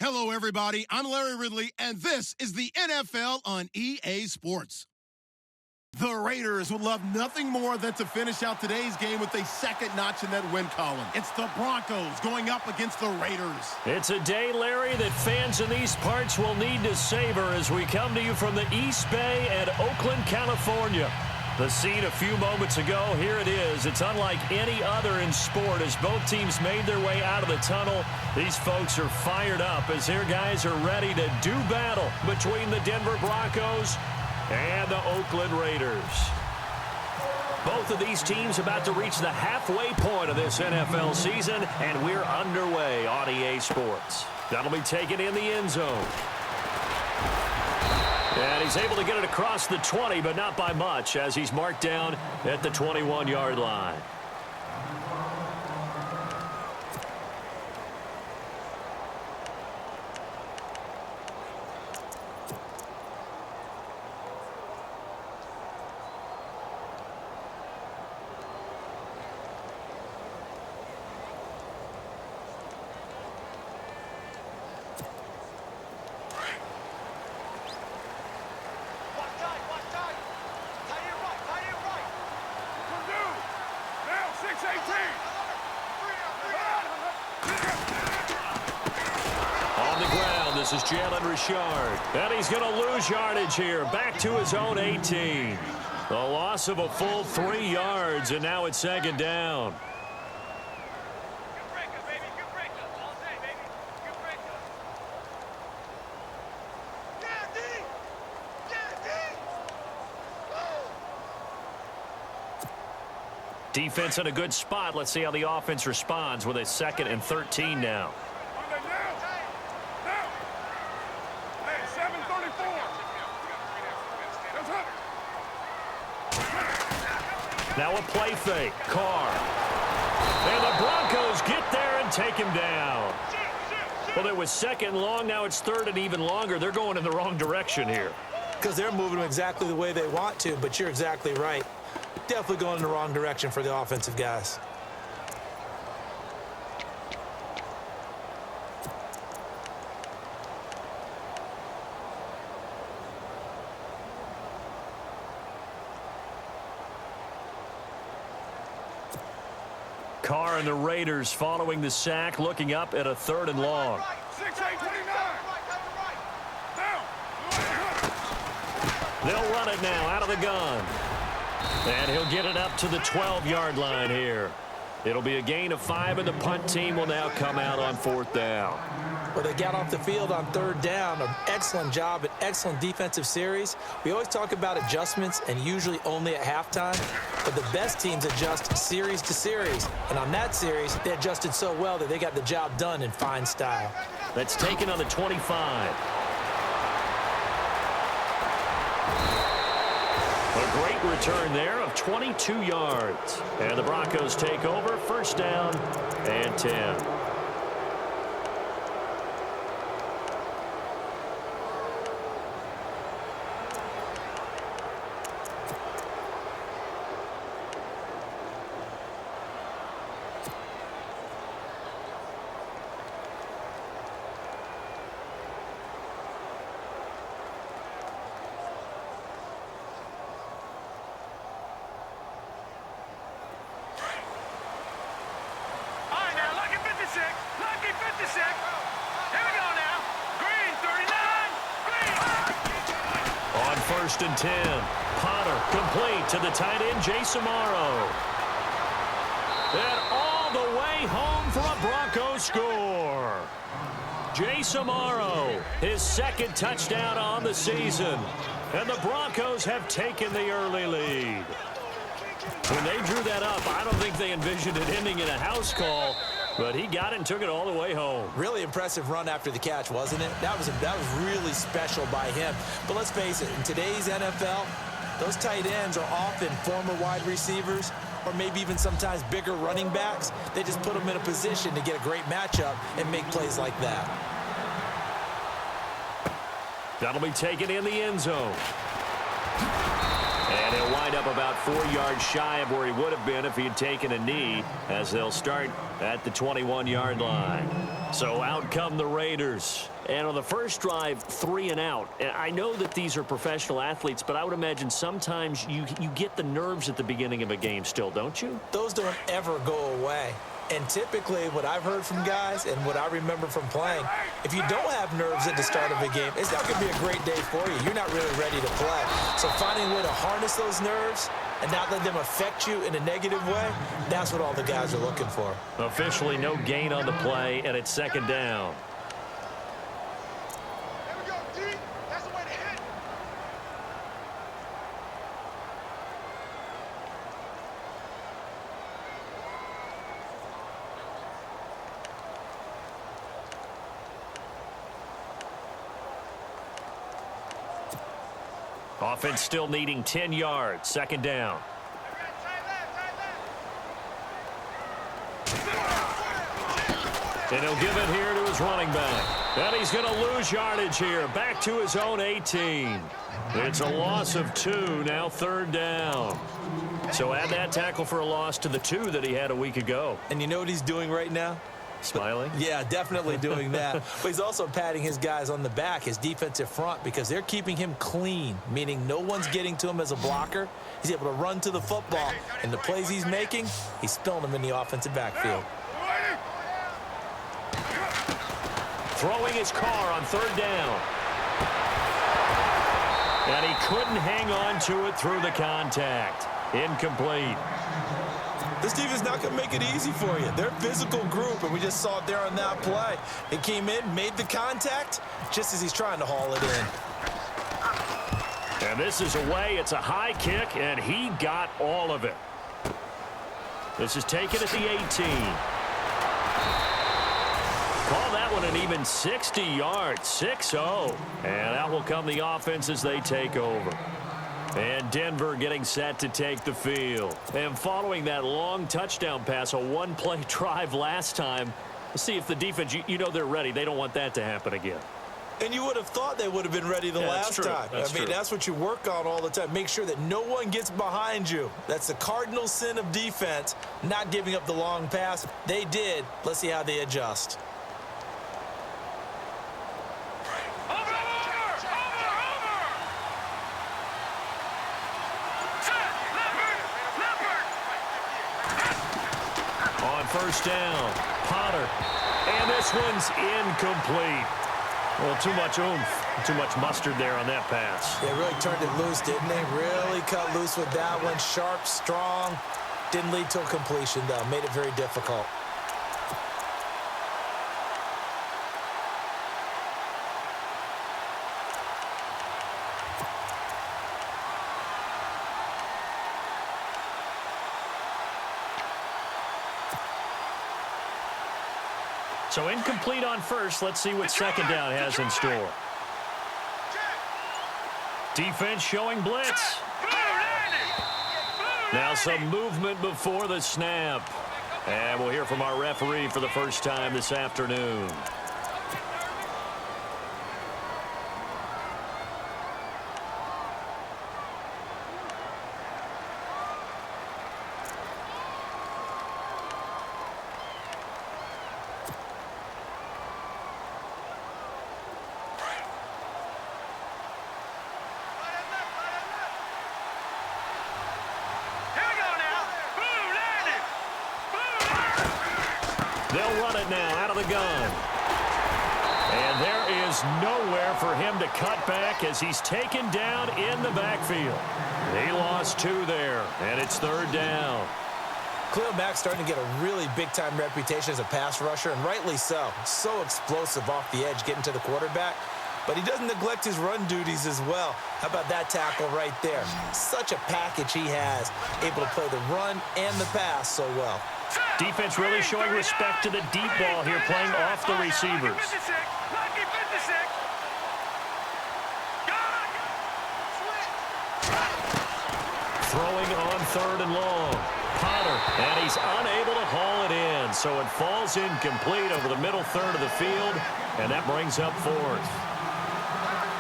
Hello, everybody. I'm Larry Ridley, and this is the NFL on EA Sports. The Raiders would love nothing more than to finish out today's game with a second notch in that win column. It's the Broncos going up against the Raiders. It's a day, Larry, that fans in these parts will need to savor as we come to you from the East Bay at Oakland, California. The scene a few moments ago, here it is. It's unlike any other in sport as both teams made their way out of the tunnel. These folks are fired up as their guys are ready to do battle between the Denver Broncos and the Oakland Raiders. Both of these teams about to reach the halfway point of this NFL season, and we're underway on EA Sports. That'll be taken in the end zone. And he's able to get it across the 20, but not by much, as he's marked down at the 21-yard line. This is Jalen Richard, and he's going to lose yardage here, back to his own 18. A loss of a full 3 yards, and now it's second down. Defense in a good spot. Let's see how the offense responds with a 2nd and 13 now. Now a play fake. Carr. And the Broncos get there and take him down. Well, it was 2nd long. Now it's 3rd and even longer. They're going in the wrong direction here. Because they're moving them exactly the way they want to, but you're exactly right. Definitely going in the wrong direction for the offensive guys. Carr and the Raiders following the sack, looking up at a 3rd and long. They'll run it now out of the gun. And he'll get it up to the 12-yard line here. It'll be a gain of 5, and the punt team will now come out on 4th down. Well, they got off the field on 3rd down. An excellent job, an excellent defensive series. We always talk about adjustments, and usually only at halftime. But the best teams adjust series to series. And on that series, they adjusted so well that they got the job done in fine style. That's taken on the 25. A great return there of 22 yards. And the Broncos take over, 1st down and 10. On 1st and 10, Potter complete to the tight end, Jason Morrow. And all the way home for a Broncos score. Jason Morrow, his 2nd touchdown on the season. And the Broncos have taken the early lead. When they drew that up, I don't think they envisioned it ending in a house call. But he got it and took it all the way home. Really impressive run after the catch, wasn't it? That was really special by him. But let's face it, in today's NFL, those tight ends are often former wide receivers or maybe even sometimes bigger running backs. They just put them in a position to get a great matchup and make plays like that. That'll be taken in the end zone. And he'll wind wind up about 4 yards shy of where he would have been if he had taken a knee, as they'll start at the 21-yard line. So out come the Raiders. And on the first drive, 3 and out. And I know that these are professional athletes, but I would imagine sometimes you get the nerves at the beginning of a game still, don't you? Those don't ever go away. And typically what I've heard from guys and what I remember from playing, if you don't have nerves at the start of a game, it's not going to be a great day for you. You're not really ready to play. So finding a way to harness those nerves and not let them affect you in a negative way, that's what all the guys are looking for. Officially no gain on the play, and it's second down. Offense still needing 10 yards. Second down. And he'll give it here to his running back. And he's going to lose yardage here. Back to his own 18. It's a loss of 2. Now third down. So add that tackle for a loss to the 2 that he had a week ago. And you know what he's doing right now? Smiling? Yeah, definitely doing that. But he's also patting his guys on the back, his defensive front, because they're keeping him clean, meaning no one's getting to him as a blocker. He's able to run to the football. And the plays he's making, he's spilling them in the offensive backfield. Throwing his car on third down. And he couldn't hang on to it through the contact. Incomplete. This defense is not going to make it easy for you. They're a physical group, and we just saw it there on that play. He came in, made the contact, just as he's trying to haul it in. And this is away. It's a high kick, and he got all of it. This is taken at the 18. Call that one an even 60 yards, 6-0. And out will come the offense as they take over. And Denver getting set to take the field. And following that long touchdown pass, a one-play drive last time, let's see if the defense, you know they're ready. They don't want that to happen again. And you would have thought they would have been ready the last time. I mean, that's what you work on all the time. Make sure that no one gets behind you. That's the cardinal sin of defense, not giving up the long pass. They did. Let's see how they adjust. First down, Potter, and this one's incomplete. Well, too much oomph, too much mustard there on that pass. They really turned it loose, didn't they? Really cut loose with that one. Sharp, strong. Didn't lead to a completion, though. Made it very difficult. So incomplete on first. Let's see what second down has in store. Defense showing blitz. Now some movement before the snap. And we'll hear from our referee for the first time this afternoon. They'll run it now out of the gun. And there is nowhere for him to cut back as he's taken down in the backfield. He lost 2 there, and it's third down. Khalil Mack's starting to get a really big-time reputation as a pass rusher, and rightly so. So explosive off the edge getting to the quarterback. But he doesn't neglect his run duties as well. How about that tackle right there? Such a package he has, able to play the run and the pass so well. Defense really showing respect to the deep ball here, playing off the receivers. Throwing on third and long. Potter, and he's unable to haul it in, so it falls incomplete over the middle third of the field, and that brings up fourth.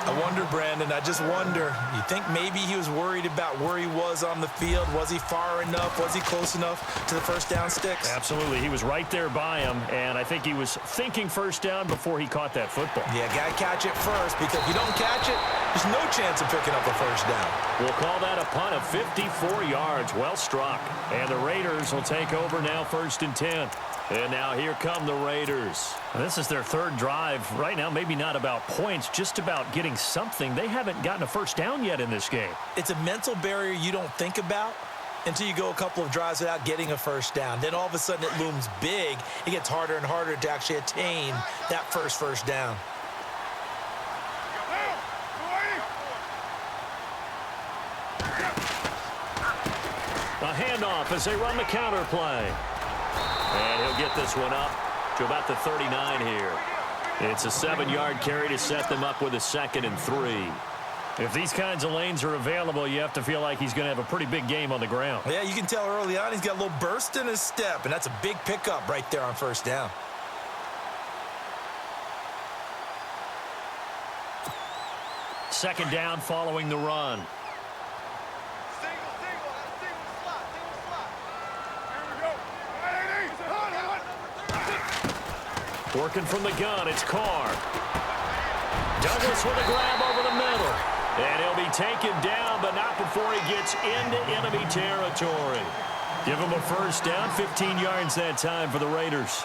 I wonder, Brandon, I just wonder. You think maybe he was worried about where he was on the field? Was he far enough? Was he close enough to the first down sticks? Absolutely. He was right there by him, and I think he was thinking first down before he caught that football. Yeah, got to catch it first, because if you don't catch it, there's no chance of picking up a first down. We'll call that a punt of 54 yards. Well struck. And the Raiders will take over now, 1st and 10. And now here come the Raiders. This is their 3rd drive. Right now, maybe not about points, just about getting something. They haven't gotten a first down yet in this game. It's a mental barrier you don't think about until you go a couple of drives without getting a first down. Then all of a sudden it looms big. It gets harder and harder to actually attain that first down. A handoff as they run the counter play. And he'll get this one up to about the 39 here. It's a 7-yard carry to set them up with a 2nd and 3. If these kinds of lanes are available, you have to feel like he's going to have a pretty big game on the ground. Yeah, you can tell early on he's got a little burst in his step, and that's a big pickup right there on first down. Second down following the run. Working from the gun, it's Carr. Douglas with a grab over the middle. And he'll be taken down, but not before he gets into enemy territory. Give him a first down, 15 yards that time for the Raiders.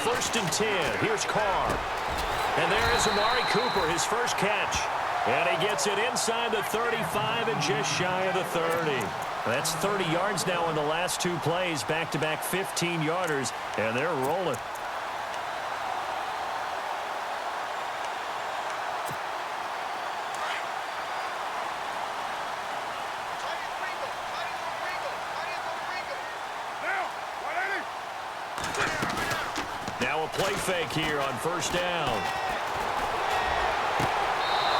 First and 10. Here's Carr. And there is Amari Cooper, his first catch. And he gets it inside the 35 and just shy of the 30. That's 30 yards now in the last 2 plays. Back-to-back 15-yarders. And they're rolling. Play fake here on first down.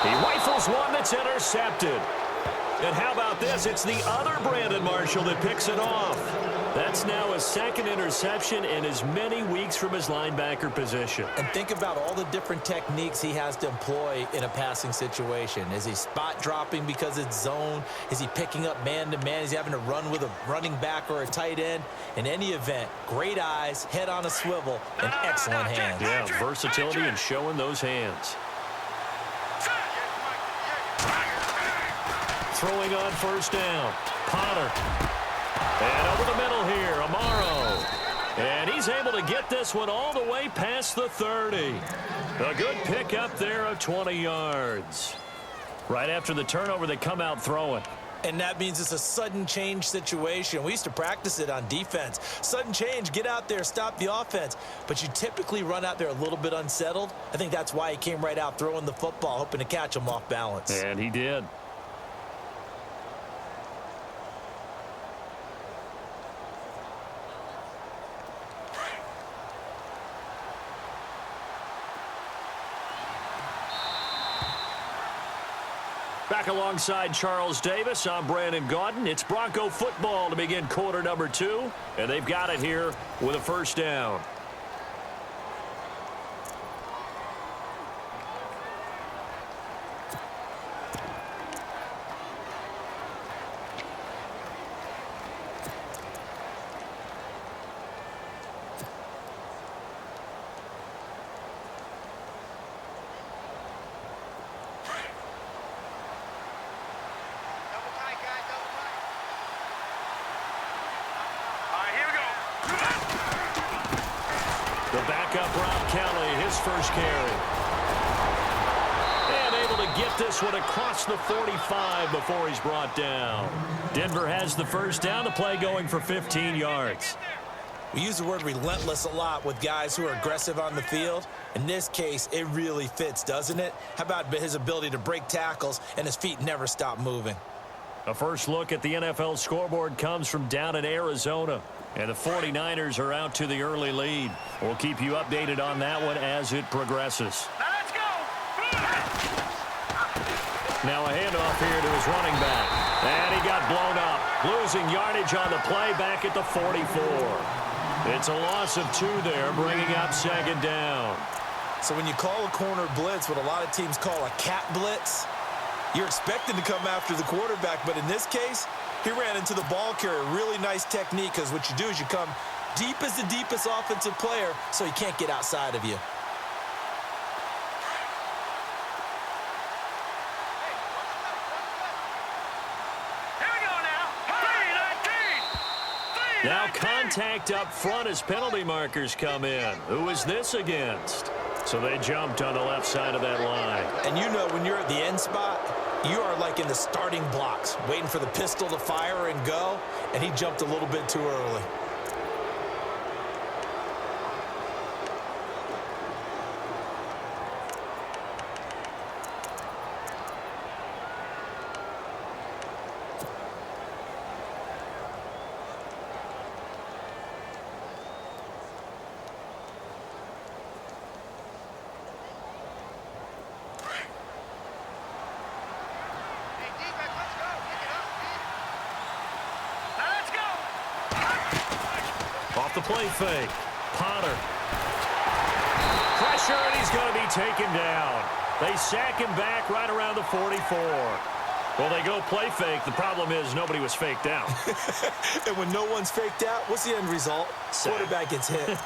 He rifles one that's intercepted. And how about this? It's the other Brandon Marshall that picks it off. That's now his 2nd interception in as many weeks from his linebacker position. And think about all the different techniques he has to employ in a passing situation. Is he spot dropping because it's zone? Is he picking up man-to-man? Is he having to run with a running back or a tight end? In any event, great eyes, head on a swivel, and excellent hands. Yeah, versatility and showing those hands. Throwing on first down. Potter. And over the middle here, Amaro. And he's able to get this one all the way past the 30. A good pickup there of 20 yards. Right after the turnover, they come out throwing. And that means it's a sudden change situation. We used to practice it on defense. Sudden change, get out there, stop the offense. But you typically run out there a little bit unsettled. I think that's why he came right out throwing the football, hoping to catch him off balance. And he did. Back alongside Charles Davis, I'm Brandon Gaudin. It's Bronco football to begin quarter number 2, and they've got it here with a first down. The backup, Rob Kelly, his first carry. And able to get this one across the 45 before he's brought down. Denver has the first down, the play going for 15 yards. We use the word relentless a lot with guys who are aggressive on the field. In this case, it really fits, doesn't it? How about his ability to break tackles and his feet never stop moving? A first look at the NFL scoreboard comes from down in Arizona. And the 49ers are out to the early lead. We'll keep you updated on that one as it progresses. Now let's go! Now a handoff here to his running back. And he got blown up. Losing yardage on the play back at the 44. It's a loss of 2 there, bringing up second down. So when you call a corner blitz, what a lot of teams call a cat blitz, you're expected to come after the quarterback. But in this case, he ran into the ball carrier. Really nice technique, because what you do is you come deep as the deepest offensive player so he can't get outside of you. Now contact up front as penalty markers come in. Who is this against? So they jumped on the left side of that line. And you know when you're at the end spot, you are like in the starting blocks, waiting for the pistol to fire and go, and he jumped a little bit too early. Off the play fake. Potter. Pressure, and he's going to be taken down. They sack him back right around the 44. Well, they go play fake. The problem is nobody was faked out. And when no one's faked out, what's the end result? Quarterback gets hit.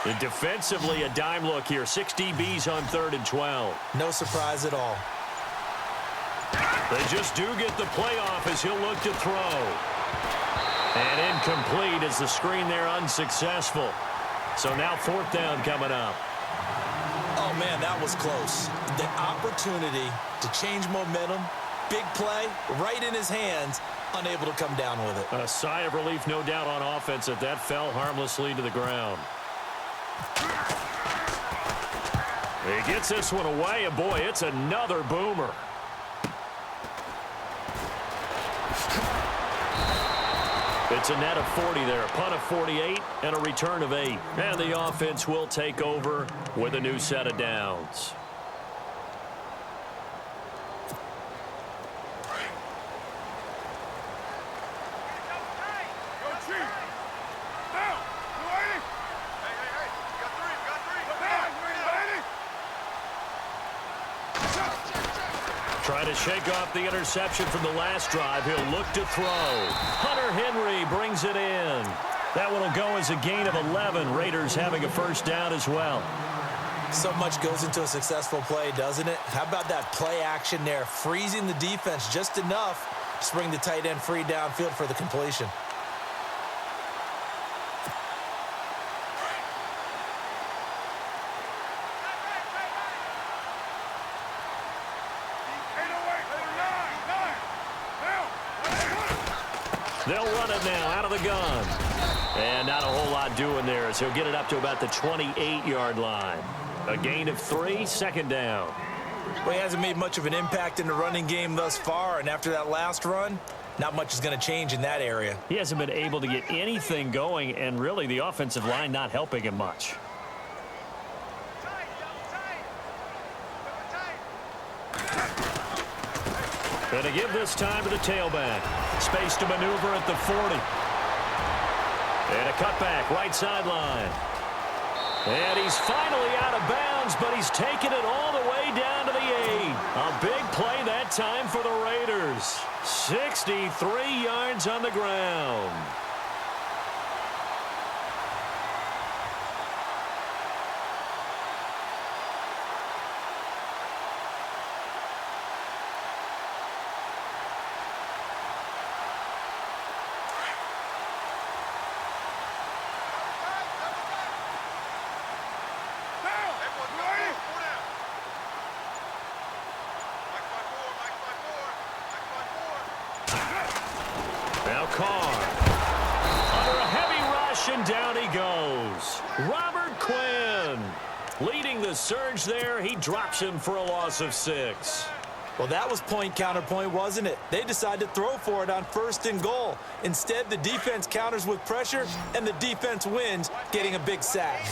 And defensively, a dime look here. 6 DBs on 3rd and 12. No surprise at all. They just do get the playoff as he'll look to throw. And incomplete as the screen there unsuccessful. So now 4th down coming up. Oh, man, that was close. The opportunity to change momentum, big play, right in his hands, unable to come down with it. A sigh of relief, no doubt, on offense that fell harmlessly to the ground. He gets this one away, and boy, it's another boomer. It's a net of 40 there, a punt of 48, and a return of 8. And the offense will take over with a new set of downs. Trying to shake off the interception from the last drive. He'll look to throw. Hunter Henry brings it in. That one will go as a gain of 11. Raiders having a first down as well. So much goes into a successful play, doesn't it? How about that play action there? Freezing the defense just enough to bring the tight end free downfield for the completion. They'll run it now out of the gun. And not a whole lot doing there as he'll get it up to about the 28-yard line. A gain of 3, 2nd down. Well, he hasn't made much of an impact in the running game thus far, and after that last run, not much is going to change in that area. He hasn't been able to get anything going, and really the offensive line not helping him much. And to give this time to the tailback. Space to maneuver at the 40. And a cutback, right sideline. And he's finally out of bounds, but he's taken it all the way down to the 8. A big play that time for the Raiders. 63 yards on the ground. Now Carr. Under a heavy rush, and down he goes. Robert Quinn leading the surge there. He drops him for a loss of 6. Well, that was point counterpoint, wasn't it? They decided to throw for it on 1st and goal. Instead, the defense counters with pressure, and the defense wins, getting a big sack.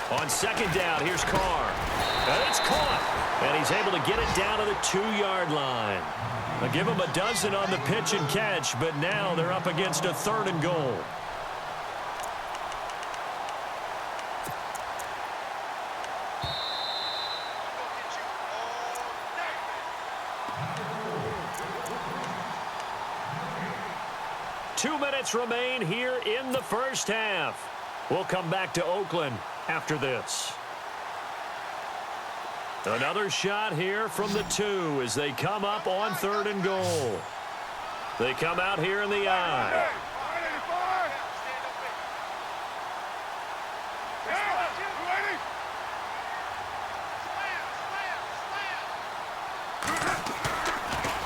On 2nd down, here's Carr. And it's caught. And he's able to get it down to the 2-yard line. I'll give him a dozen on the pitch and catch, but now they're up against a 3rd and goal. Two minutes remain here in the first half. We'll come back to Oakland after this. Another shot here from the 2 as they come up on 3rd and goal. They come out here in the I.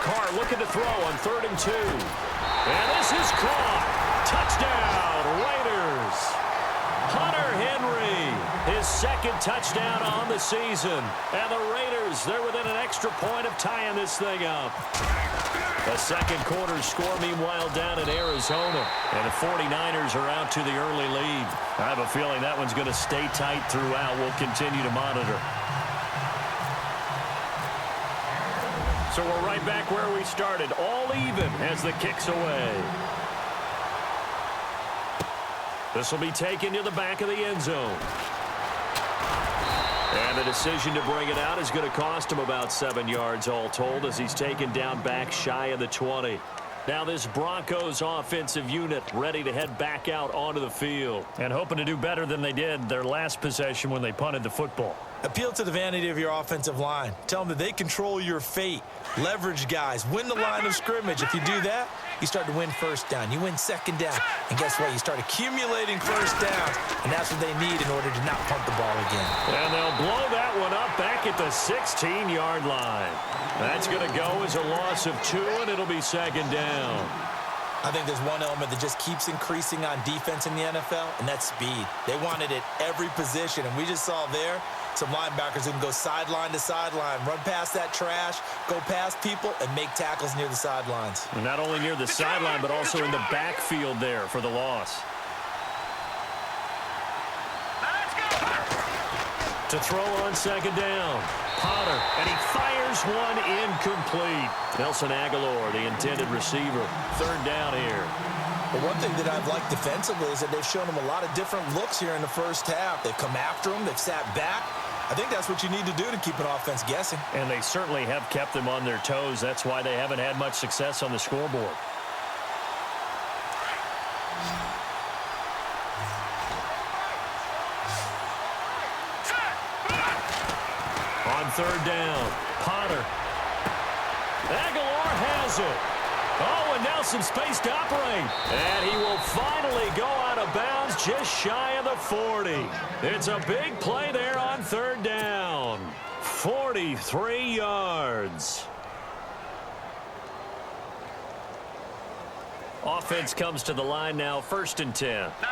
Carr looking to throw on 3rd and 2. And this is caught. Touchdown, Raiders. Hunter Henry, his 2nd touchdown on the season. And the Raiders, they're within an extra point of tying this thing up. A 2nd quarter score, meanwhile, down in Arizona. And the 49ers are out to the early lead. I have a feeling that one's going to stay tight throughout. We'll continue to monitor. So we're right back where we started, all even as the kick's away. This will be taken to the back of the end zone. And the decision to bring it out is going to cost him about 7 yards all told as he's taken down back shy of the 20. Now this Broncos offensive unit ready to head back out onto the field and hoping to do better than they did their last possession when they punted the football. Appeal to the vanity of your offensive line. Tell them that they control your fate. Leverage guys. Win the line of scrimmage. If you do that, you start to win 1st down. You win 2nd down. And guess what? You start accumulating 1st downs. And that's what they need in order to not punt the ball again. And they'll blow that one up back at the 16-yard line. That's going to go as a loss of 2, and it'll be 2nd down. I think there's one element that just keeps increasing on defense in the NFL, and that's speed. They want it at every position, and we just saw there some linebackers who can go sideline to sideline, run past that trash, go past people, and make tackles near the sidelines. And not only near the sideline, but also in the backfield there for the loss. To throw on 2nd down. Potter, and he fires one incomplete. Nelson Aguilar, the intended receiver. 3rd down here. But one thing that I've liked defensively is that they've shown them a lot of different looks here in the first half. They've come after them. They've sat back. I think that's what you need to do to keep an offense guessing. And they certainly have kept them on their toes. That's why they haven't had much success on the scoreboard. On 3rd down, Potter. Aguilar has it. Oh, and now some space to operate. And he will finally go out of bounds just shy of the 40. It's a big play there on 3rd down. 43 yards. Offense comes to the line now, 1st and 10. No.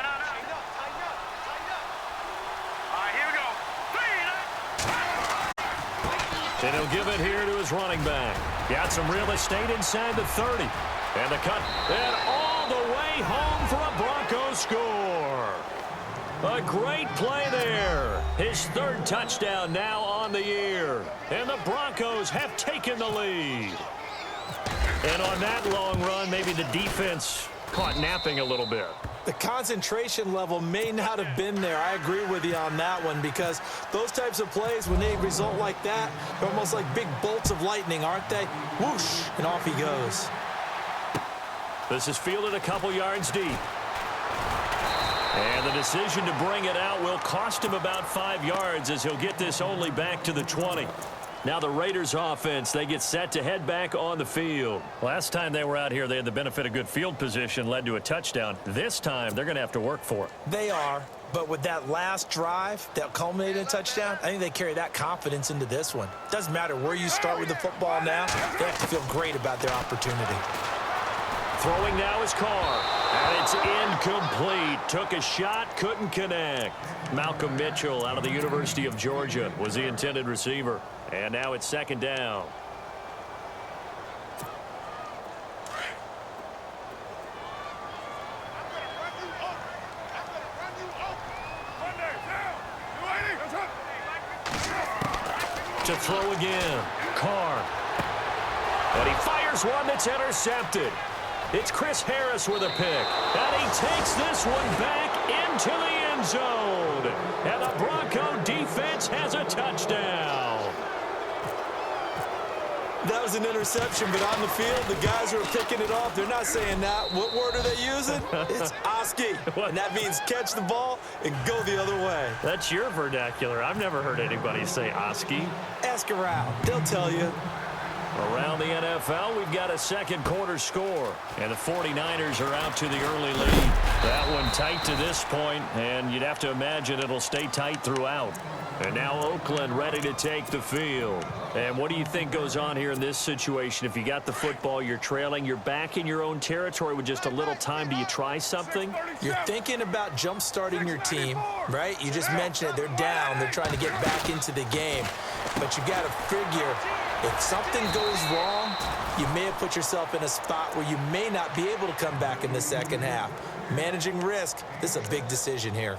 And he'll give it here to his running back. Got some real estate inside the 30. And the cut. And all the way home for a Broncos score. A great play there. His 3rd touchdown now on the year. And the Broncos have taken the lead. And on that long run, maybe the defense caught napping a little bit. The concentration level may not have been there. I agree with you on that one because those types of plays, when they result like that, they're almost like big bolts of lightning, aren't they? Whoosh, and off he goes. This is fielded a couple yards deep. And the decision to bring it out will cost him about 5 yards as he'll get this only back to the 20. Now the Raiders offense, they get set to head back on the field. Last time they were out here, they had the benefit of good field position, led to a touchdown. This time, they're going to have to work for it. They are. But with that last drive that culminated in a touchdown, I think they carry that confidence into this one. Doesn't matter where you start with the football now, they have to feel great about their opportunity. Throwing now is Carr, and it's incomplete. Took a shot, couldn't connect. Malcolm Mitchell out of the University of Georgia was the intended receiver. And now it's second down. To throw again, Carr. And he fires one that's intercepted. It's Chris Harris with a pick. And he takes this one back into the end zone. And the Bronco defense has a touchdown. That was an interception, but on the field, the guys who are picking it off, they're not saying that. What word are they using? It's Oski. And that means catch the ball and go the other way. That's your vernacular. I've never heard anybody say Oski. Ask around. They'll tell you. Around the NFL, we've got a second quarter score. And the 49ers are out to the early lead. That one tight to this point, and you'd have to imagine it'll stay tight throughout. And now Oakland ready to take the field. And what do you think goes on here in this situation? If you got the football, you're trailing, you're back in your own territory with just a little time. Do you try something? You're thinking about jump-starting your team, right? You just mentioned it. They're down. They're trying to get back into the game. But you got to figure, if something goes wrong, you may have put yourself in a spot where you may not be able to come back in the second half. Managing risk, this is a big decision here.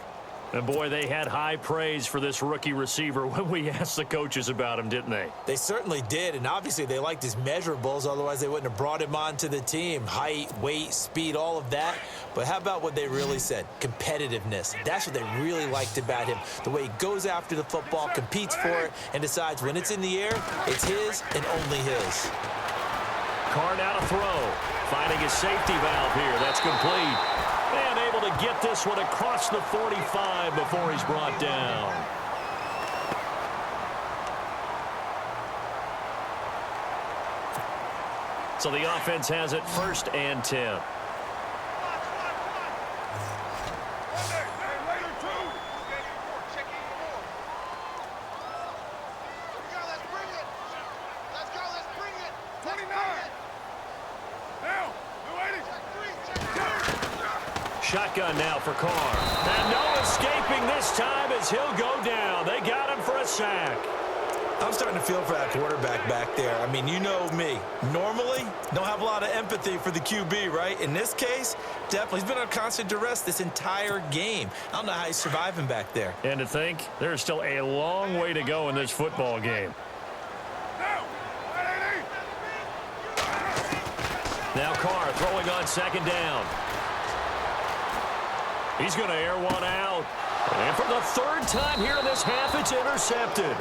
And, boy, they had high praise for this rookie receiver when we asked the coaches about him, didn't they? They certainly did, and obviously they liked his measurables. Otherwise, they wouldn't have brought him onto the team. Height, weight, speed, all of that. But how about what they really said? Competitiveness. That's what they really liked about him. The way he goes after the football, competes for it, and decides when it's in the air, it's his and only his. Carr now to throw. Finding his safety valve here. That's complete. And able to get this one across the 45 before he's brought down. So the offense has it 1st and 10. Shotgun now for Carr. And no escaping this time as he'll go down. They got him for a sack. I'm starting to feel for that quarterback back there. I mean, you know me. Normally, don't have a lot of empathy for the QB, right? In this case, definitely. He's been on constant duress this entire game. I don't know how he's surviving back there. And to think, there's still a long way to go in this football game. Now Carr throwing on 2nd down. He's going to air one out. And for the 3rd time here in this half, it's intercepted.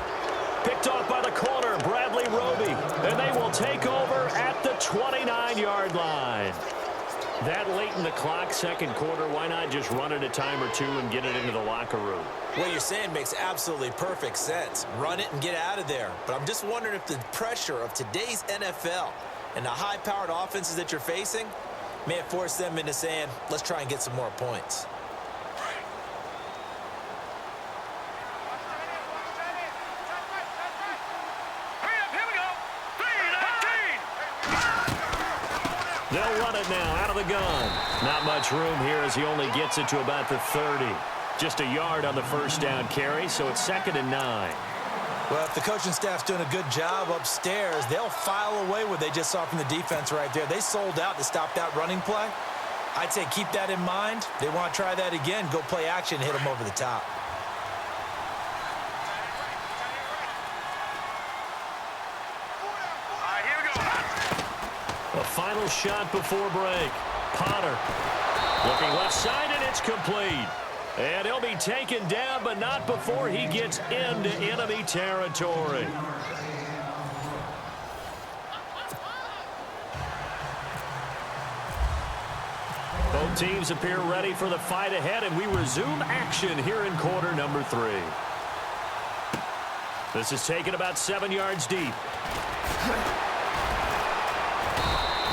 Picked off by the corner, Bradley Roby. And they will take over at the 29-yard line. That late in the clock, 2nd quarter, why not just run it a time or two and get it into the locker room? What you're saying makes absolutely perfect sense. Run it and get out of there. But I'm just wondering if the pressure of today's NFL and the high-powered offenses that you're facing may have forced them into saying, let's try and get some more points. They'll run it now out of the gun. Not much room here as he only gets it to about the 30. Just a yard on the 1st down carry, so it's 2nd and 9. Well, if the coaching staff's doing a good job upstairs, they'll file away what they just saw from the defense right there. They sold out to stop that running play. I'd say keep that in mind. They want to try that again, go play action, hit them over the top. A final shot before break. Potter looking left side, and it's complete. And he'll be taken down, but not before he gets into enemy territory. Both teams appear ready for the fight ahead, and we resume action here in quarter number 3. This is taken about 7 yards deep.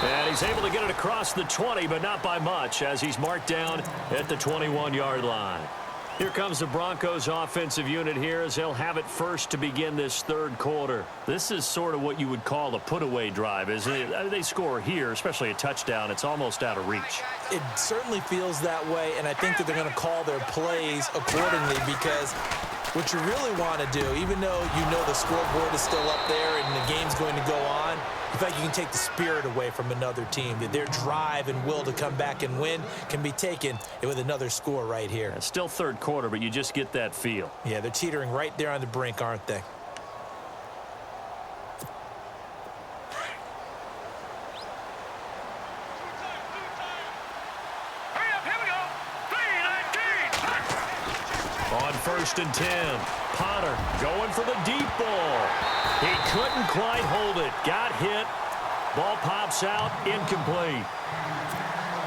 And he's able to get it across the 20, but not by much, as he's marked down at the 21-yard line. Here comes the Broncos offensive unit here as they'll have it first to begin this third quarter. This is sort of what you would call a put-away drive, isn't it? They score here, especially a touchdown. It's almost out of reach. It certainly feels that way, and I think that they're going to call their plays accordingly because what you really want to do, even though you know the scoreboard is still up there and the game's going to go on, in fact, you can take the spirit away from another team. Their drive and will to come back and win can be taken with another score right here. It's still third quarter, but you just get that feel. Yeah, they're teetering right there on the brink, aren't they? On 1st and 10, Potter going for the deep ball. He couldn't quite hold it. Got hit. Ball pops out, incomplete.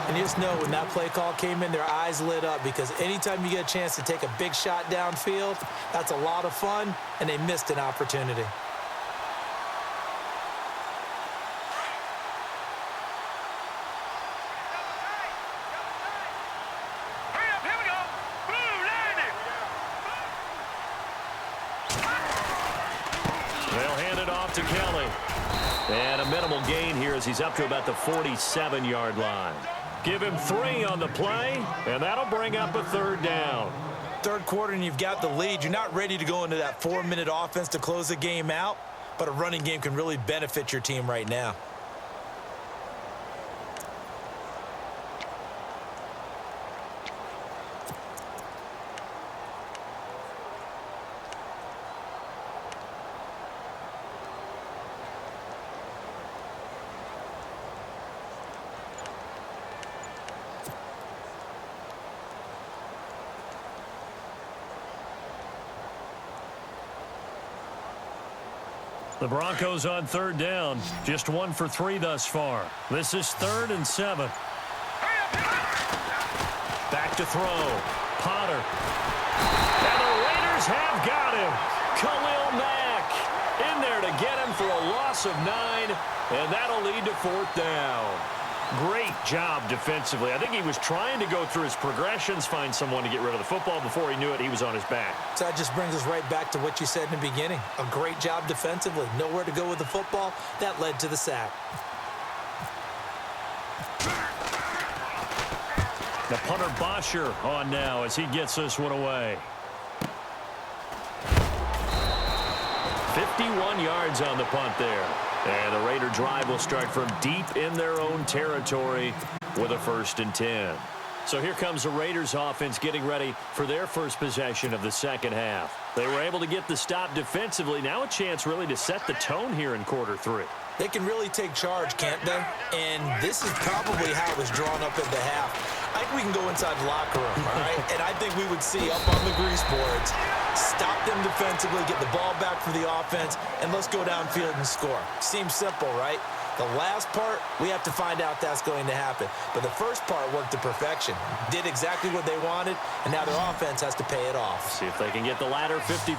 And you just know when that play call came in, their eyes lit up because anytime you get a chance to take a big shot downfield, that's a lot of fun, and they missed an opportunity. To Kelly. And a minimal gain here as he's up to about the 47-yard line. Give him 3 on the play, and that'll bring up a third down. Third quarter, and you've got the lead. You're not ready to go into that 4-minute offense to close the game out, but a running game can really benefit your team right now. The Broncos on third down. Just 1 for 3 thus far. This is 3rd and 7. Back to throw. Potter. And the Raiders have got him. Khalil Mack in there to get him for a loss of 9, and that'll lead to 4th down. Great job defensively. I think he was trying to go through his progressions, find someone to get rid of the football. Before he knew it, he was on his back. So that just brings us right back to what you said in the beginning. A great job defensively. Nowhere to go with the football. That led to the sack. The punter Bosher on now as he gets this one away. 51 yards on the punt there. And the Raider drive will start from deep in their own territory with a 1st and 10. So here comes the Raiders offense getting ready for their first possession of the second half. They were able to get the stop defensively. Now a chance really to set the tone here in quarter 3. They can really take charge, can't they? And this is probably how it was drawn up at the half. I think we can go inside the locker room, all right? And I think we would see up on the grease boards, stop them defensively, get the ball back for the offense, and let's go downfield and score. Seems simple, right? The last part, we have to find out that's going to happen. But the first part worked to perfection. Did exactly what they wanted, and now their offense has to pay it off. See if they can get the latter 50%.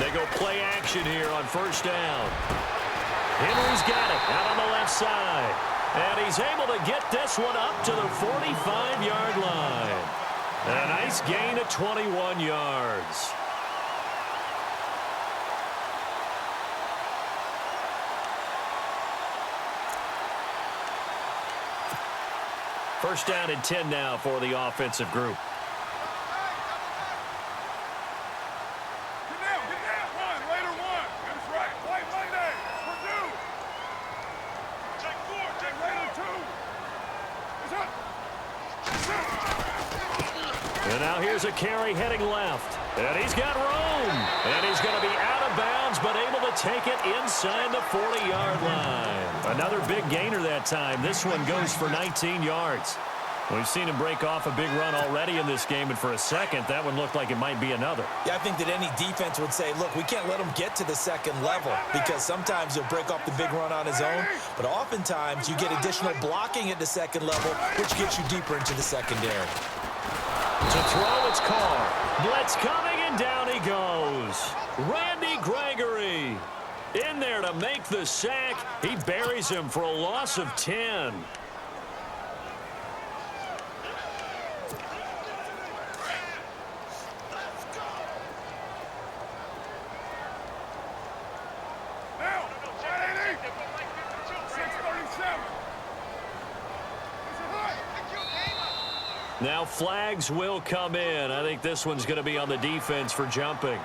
They go play action here on 1st down. Henry's got it out on the left side. And he's able to get this one up to the 45-yard line. A nice gain of 21 yards. First down and 10 now for the offensive group. And now here's a carry heading left. And he's got room. And he's going to be out of bounds, but able to take it inside the 40-yard line. Another big gainer that time. This one goes for 19 yards. We've seen him break off a big run already in this game, and for a second, that one looked like it might be another. Yeah, I think that any defense would say, look, we can't let him get to the second level because sometimes he'll break off the big run on his own, but oftentimes you get additional blocking at the second level, which gets you deeper into the secondary. To throw, it's Carr. Blitz coming, and down he goes. Randy Gregory in there to make the sack. He buries him for a loss of 10. Now flags will come in. I think this one's going to be on the defense for jumping.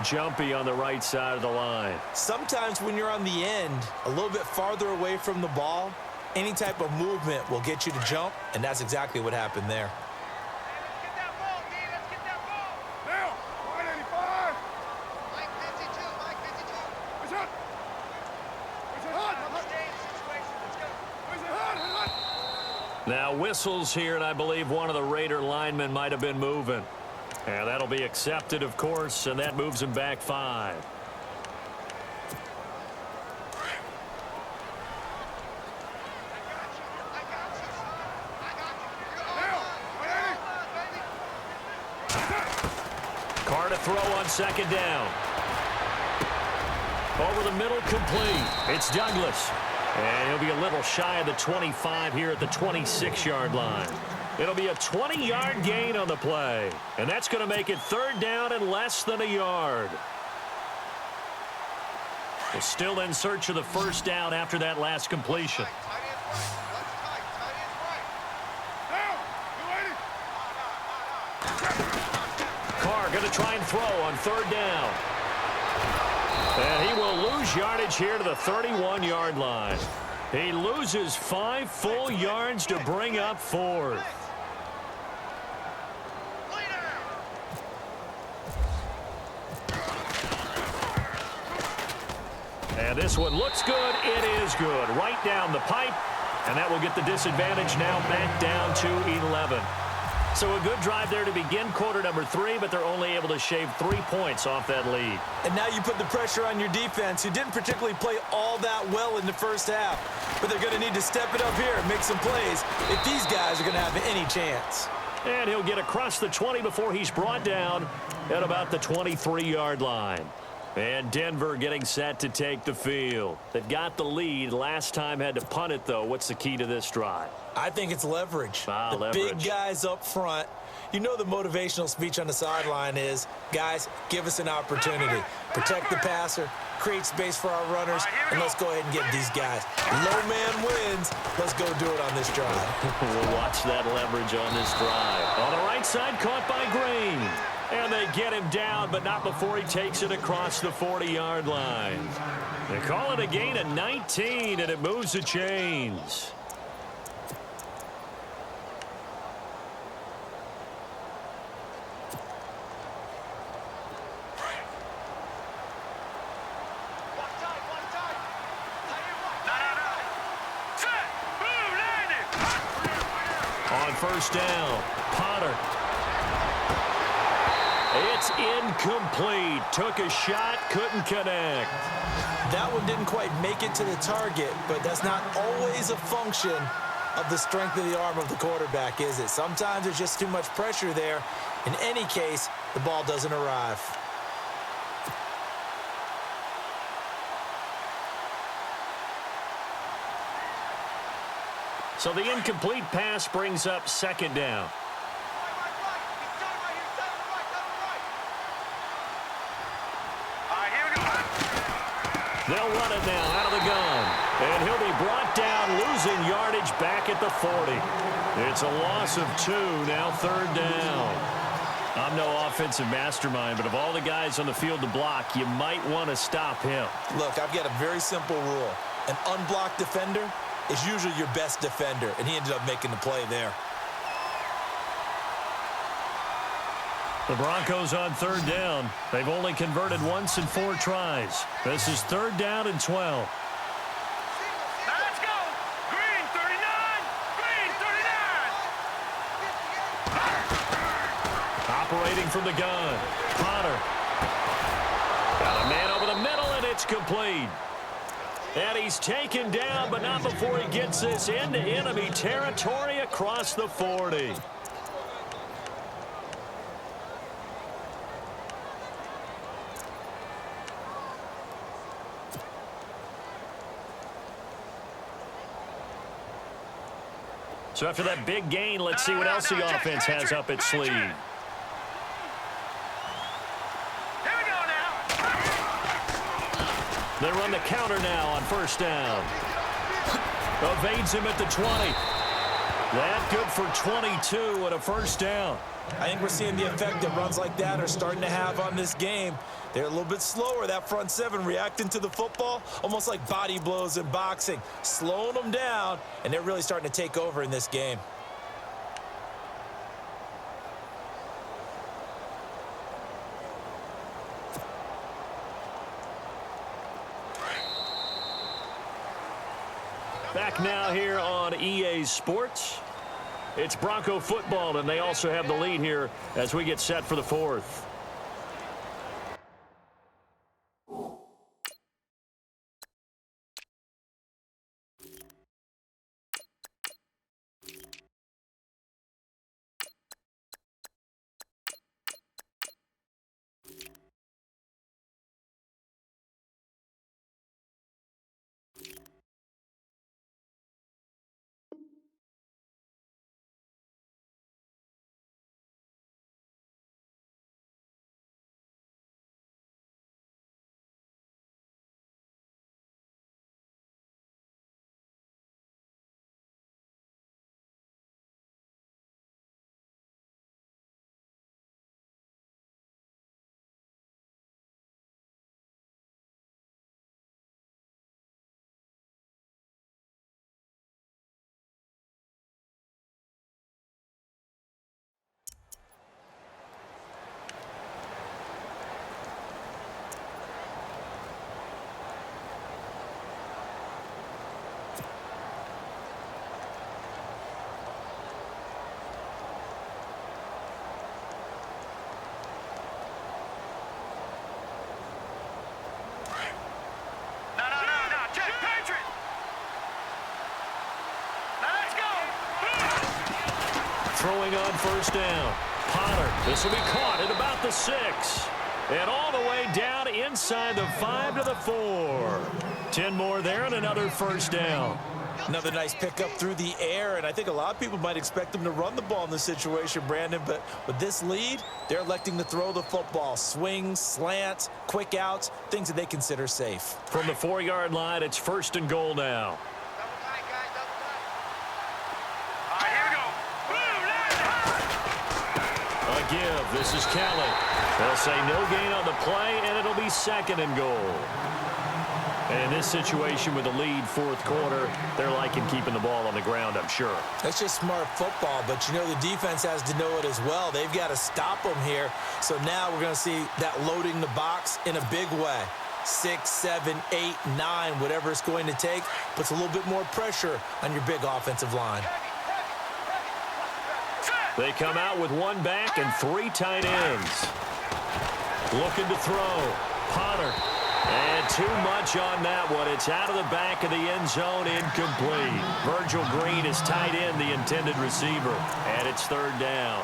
Jumpy on the right side of the line. Sometimes when you're on the end, a little bit farther away from the ball, any type of movement will get you to jump, and that's exactly what happened there. Now whistles here, and I believe one of the Raider linemen might have been moving. And that'll be accepted, of course, and that moves him back 5. Carr to throw on 2nd down. Over the middle, complete. It's Douglas. And he'll be a little shy of the 25 here at the 26-yard line. It'll be a 20-yard gain on the play. And that's going to make it 3rd down and less than a yard. We're still in search of the 1st down after that last completion. Carr going to try and throw on 3rd down. And he will lose yardage here to the 31-yard line. He loses 5 full yards to bring up 4th. And this one looks good. It is good. Right down the pipe. And that will get the disadvantage now back down to 11. So a good drive there to begin quarter number 3, but they're only able to shave 3 points off that lead. And now you put the pressure on your defense, who didn't particularly play all that well in the first half. But they're going to need to step it up here and make some plays if these guys are going to have any chance. And he'll get across the 20 before he's brought down at about the 23-yard line. And Denver getting set to take the field. They've got the lead. Last time had to punt it, though. What's the key to this drive? I think it's leverage. Leverage. Big guys up front. You know the motivational speech on the sideline is, guys, give us an opportunity. Protect the passer, create space for our runners, and let's go ahead and get these guys. Low man wins. Let's go do it on this drive. We'll watch that leverage on this drive. On the right side, caught by Green. And they get him down, but not before he takes it across the 40-yard line. They call it a gain of 19, and it moves the chains. On 1st down, Potter. It's incomplete. Took a shot, couldn't connect. That one didn't quite make it to the target, but that's not always a function of the strength of the arm of the quarterback, is it? Sometimes there's just too much pressure there. In any case, the ball doesn't arrive. So the incomplete pass brings up 2nd down. They'll run it now out of the gun. And he'll be brought down, losing yardage back at the 40. It's a loss of 2, now 3rd down. I'm no offensive mastermind, but of all the guys on the field to block, you might want to stop him. Look, I've got a very simple rule. An unblocked defender is usually your best defender, and he ended up making the play there. The Broncos on 3rd down. They've only converted once in 4 tries. This is 3rd down and 12. Let's go! Green 39! Green 39! Operating from the gun. Potter. Got a man over the middle, and it's complete. And he's taken down, but not before he gets this into enemy territory across the 40. So after that big gain, let's see what else the offense has up its sleeve. Here we go now. They run the counter now on 1st down. Evades him at the 20. That good for 22 and a first down. I think we're seeing the effect that runs like that are starting to have on this game. They're a little bit slower, that front seven, reacting to the football, almost like body blows in boxing, slowing them down, and they're really starting to take over in this game. Back now here on EA Sports. It's Bronco football, and they also have the lead here as we get set for the fourth. Throwing on first down. Potter. This will be caught at about the 6. And all the way down inside the 5 to the 4. 10 more there and another first down. Another nice pickup through the air, and I think a lot of people might expect them to run the ball in this situation, Brandon, but with this lead, they're electing to throw the football. Swings, slants, quick outs, things that they consider safe. From the 4-yard line, it's first and goal now. Give. This is Kelly. They'll say no gain on the play, and it'll be second and goal. And in this situation with the lead fourth quarter, they're liking keeping the ball on the ground, I'm sure. That's just smart football, but you know the defense has to know it as well. They've got to stop them here. So now we're going to see that loading the box in a big way. 6, 7, 8, 9, whatever it's going to take, puts a little bit more pressure on your big offensive line. They come out with 1 back and 3 tight ends. Looking to throw. Potter. And too much on that one. It's out of the back of the end zone, incomplete. Virgil Green is tight end, the intended receiver. And it's third down.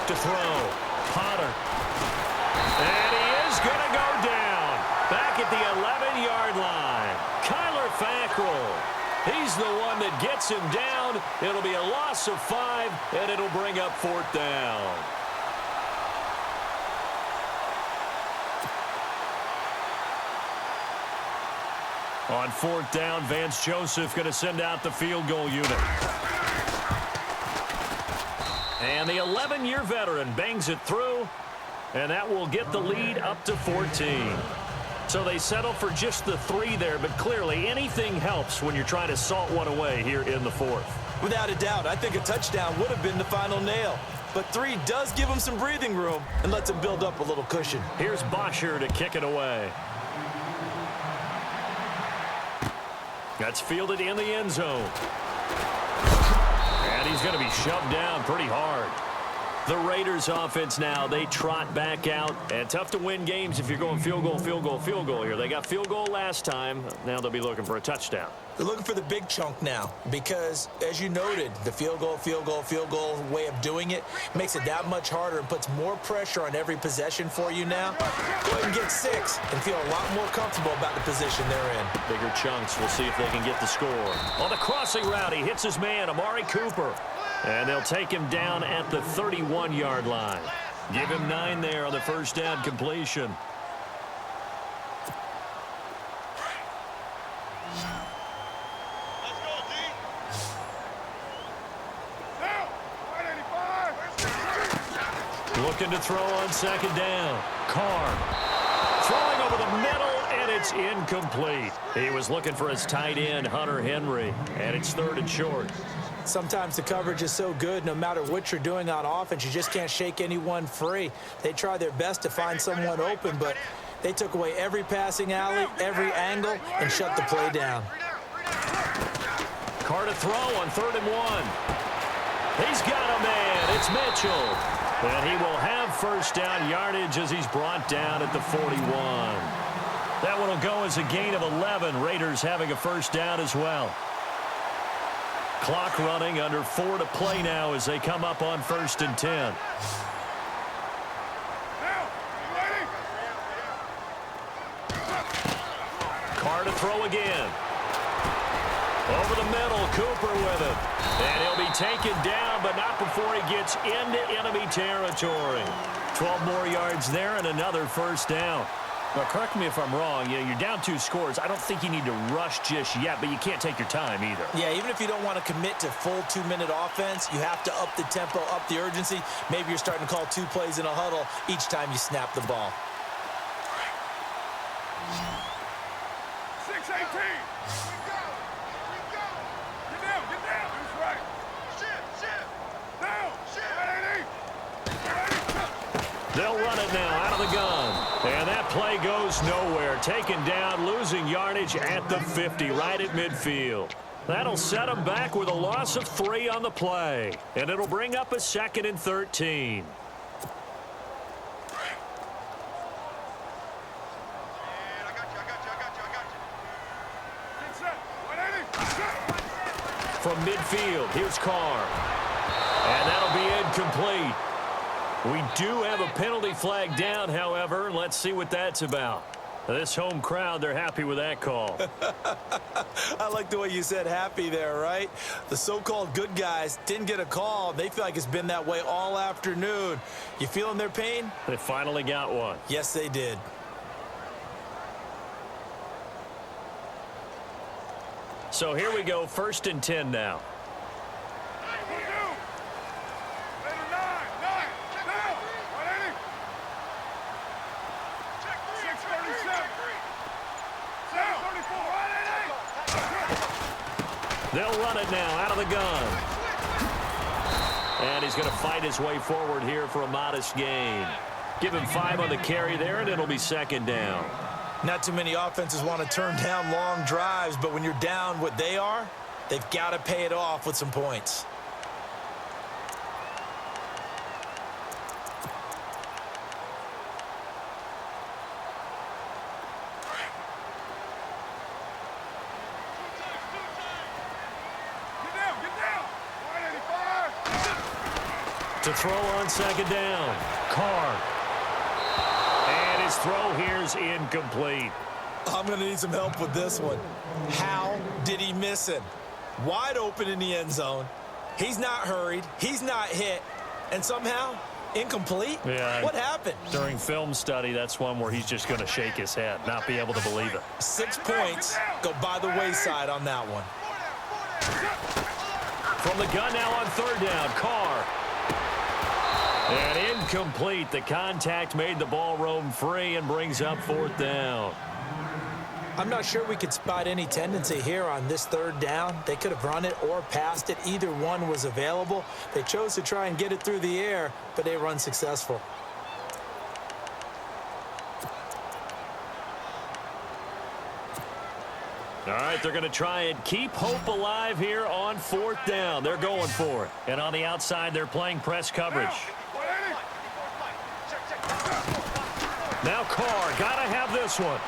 To throw. Potter. And he is going to go down. Back at the 11-yard line. Kyler Fackrell. He's the one that gets him down. It'll be a loss of 5, and it'll bring up fourth down. On fourth down, Vance Joseph going to send out the field goal unit. And the 11-year veteran bangs it through, and that will get the lead up to 14. So they settle for just the 3 there, but clearly anything helps when you're trying to salt one away here in the fourth. Without a doubt, I think a touchdown would have been the final nail. But 3 does give them some breathing room and lets them build up a little cushion. Here's Bosher to kick it away. That's fielded in the end zone. And he's going to be shoved down pretty hard. The Raiders offense now, they trot back out. And tough to win games if you're going field goal, field goal, field goal here. They got field goal last time. Now they'll be looking for a touchdown. They're looking for the big chunk now because, as you noted, the field goal way of doing it makes it that much harder and puts more pressure on every possession for you now. Go ahead and get 6 and feel a lot more comfortable about the position they're in. Bigger chunks. We'll see if they can get the score. On the crossing route, he hits his man, Amari Cooper. And they'll take him down at the 31-yard line. Give him 9 there on the first down completion. Looking to throw on second down. Carr throwing over the middle, and it's incomplete. He was looking for his tight end, Hunter Henry, and it's 3rd and short. Sometimes the coverage is so good, no matter what you're doing on offense, you just can't shake anyone free. They try their best to find someone open, but they took away every passing alley, every angle, and shut the play down. Carr to throw on 3rd and 1. He's got a man. It's Mitchell. And he will have first down yardage as he's brought down at the 41. That one will go as a gain of 11. Raiders having a first down as well. Clock running, under 4 to play now as they come up on 1st and 10. Carr to throw again. Over the middle, Cooper with it. And he'll be taken down, but not before he gets into enemy territory. 12 more yards there and another first down. Well, correct me if I'm wrong. You're down 2 scores. I don't think you need to rush just yet, but you can't take your time either. Yeah, even if you don't want to commit to full 2-minute offense, you have to up the tempo, up the urgency. Maybe you're starting to call 2 plays in a huddle each time you snap the ball. 6-18. They'll run it now out of the gun. And that play goes nowhere. Taken down, losing yardage at the 50, right at midfield. That'll set them back with a loss of 3 on the play. And it'll bring up a 2nd and 13. From midfield, here's Carr. And that'll be incomplete. We do have a penalty flag down, however. Let's see what that's about. This home crowd, they're happy with that call. I like the way you said happy there, right? The so-called good guys didn't get a call. They feel like it's been that way all afternoon. You feeling their pain? They finally got one. Yes, they did. So here we go, 1st and 10 now. They'll run it now out of the gun. And he's going to fight his way forward here for a modest gain. Give him 5 on the carry there, and it'll be 2nd down. Not too many offenses want to turn down long drives, but when you're down what they are, they've got to pay it off with some points. To throw on 2nd down, Carr. And his throw here's incomplete. I'm going to need some help with this one. How did he miss it? Wide open in the end zone. He's not hurried. He's not hit. And somehow, incomplete? Yeah. What happened? During film study, that's one where he's just going to shake his head, not be able to believe it. 6 points go by the wayside on that one. From the gun now on 3rd down, Carr. And incomplete. The contact made the ball roam free and brings up 4th down. I'm not sure we could spot any tendency here on this 3rd down. They could have run it or passed it. Either one was available. They chose to try and get it through the air, but they were unsuccessful. All right, they're going to try and keep hope alive here on 4th down. They're going for it. And on the outside, they're playing press coverage. Now Carr, got to have this one.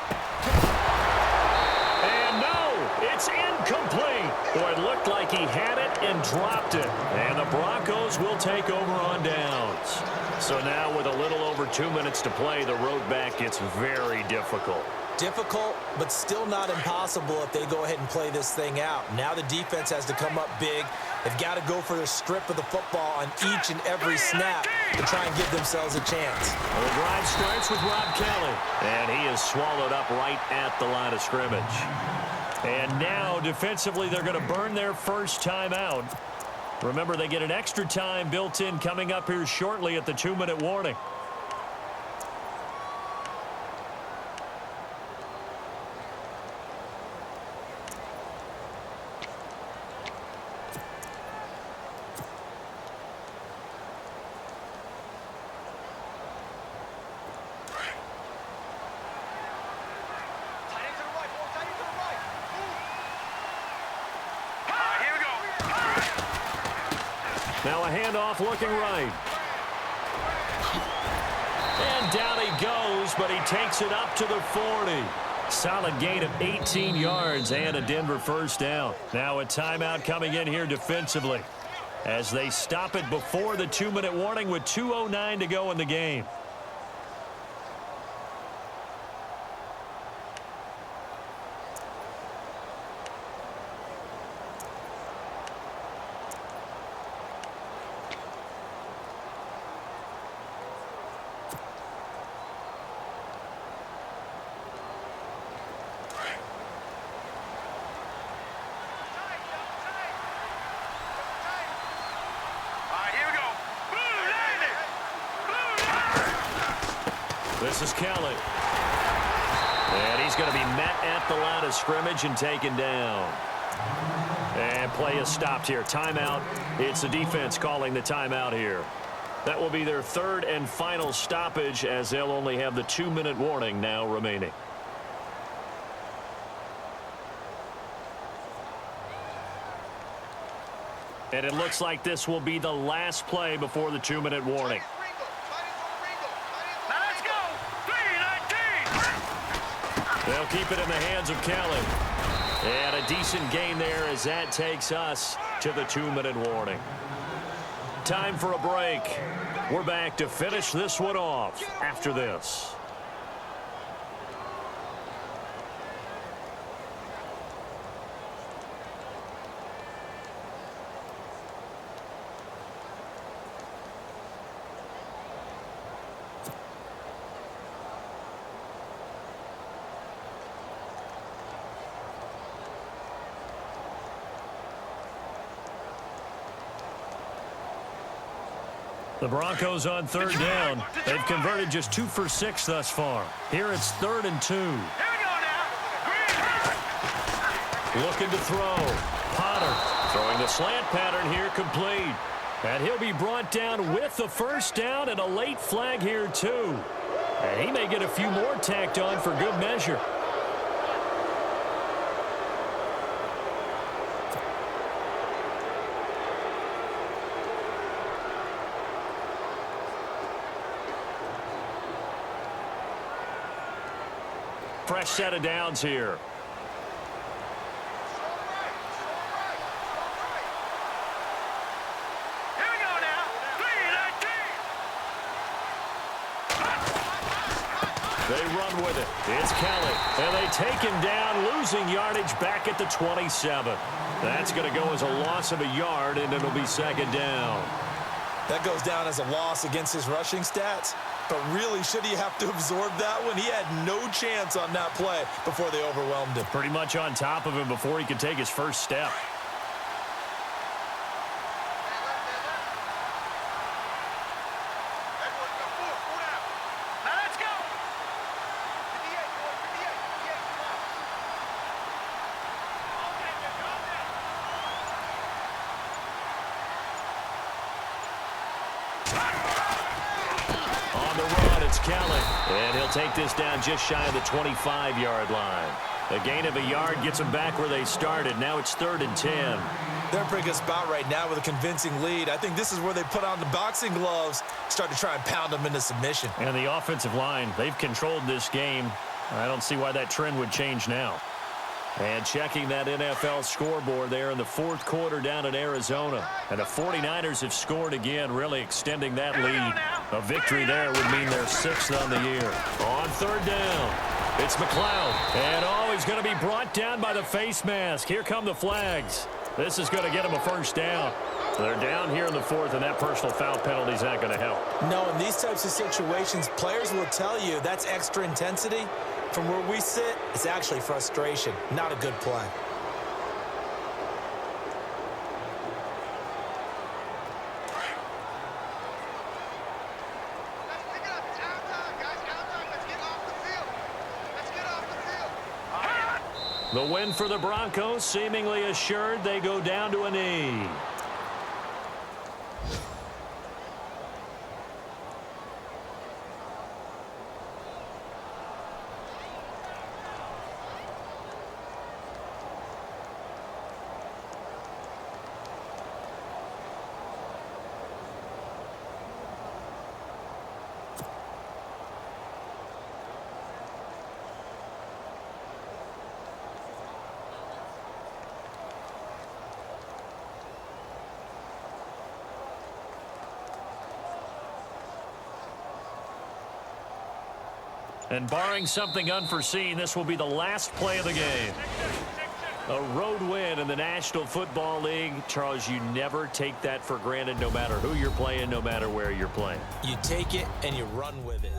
And no, It's incomplete. Boy, it looked like he had it and dropped it. And the Broncos will take over on downs. So now with a little over 2 minutes to play, the road back gets very difficult. Difficult, but still not impossible if they go ahead and play this thing out. Now the defense has to come up big. They've got to go for the strip of the football on each and every snap to try and give themselves a chance. Well, the drive starts with Rob Kelly, and he is swallowed up right at the line of scrimmage. And now, defensively, they're going to burn their first timeout. Remember, they get an extra time built in coming up here shortly at the 2-minute warning. Now a handoff looking right. And down he goes, but he takes it up to the 40. Solid gain of 18 yards and a Denver first down. Now a timeout coming in here defensively as they stop it before the 2-minute warning with 2:09 to go in the game. This is Kelly. And he's going to be met at the line of scrimmage and taken down. And play is stopped here. Timeout. It's the defense calling the timeout here. That will be their third and final stoppage as they'll only have the 2-minute warning now remaining. And it looks like this will be the last play before the 2-minute warning. They'll keep it in the hands of Kelly. And a decent gain there as that takes us to the 2-minute warning. Time for a break. We're back to finish this one off after this. The Broncos on third down. They've converted just 2 for 6 thus far. Here it's 3rd and 2. Looking to throw. Potter throwing the slant pattern here, complete. And he'll be brought down with the first down and a late flag here too. And he may get a few more tacked on for good measure. Fresh set of downs here. Here we go now. 3-19. They run with it. It's Kelly. And they take him down, losing yardage back at the 27. That's going to go as a loss of a yard, and it'll be 2nd down. That goes down as a loss against his rushing stats. But really, should he have to absorb that one? He had no chance on that play before they overwhelmed him. Pretty much on top of him before he could take his first step. Now let's go. On the run, it's Kelly. And he'll take this down just shy of the 25-yard line. A gain of a yard gets them back where they started. Now it's 3rd and 10. They're in a pretty good spot right now with a convincing lead. I think this is where they put on the boxing gloves, start to try and pound them into submission. And the offensive line, they've controlled this game. I don't see why that trend would change now. And checking that NFL scoreboard there in the fourth quarter down in Arizona. And the 49ers have scored again, really extending that lead. A victory there would mean they're 6th on the year. On third down, it's McLeod. And he's going to be brought down by the face mask. Here come the flags. This is going to get him a first down. They're down here in the fourth, and that personal foul penalty is not going to help. No, in these types of situations, players will tell you that's extra intensity. From where we sit, it's actually frustration, not a good play. The win for the Broncos, seemingly assured. They go down to a knee. And barring something unforeseen, this will be the last play of the game. A road win in the National Football League. Charles, you never take that for granted, no matter who you're playing, no matter where you're playing. You take it and you run with it.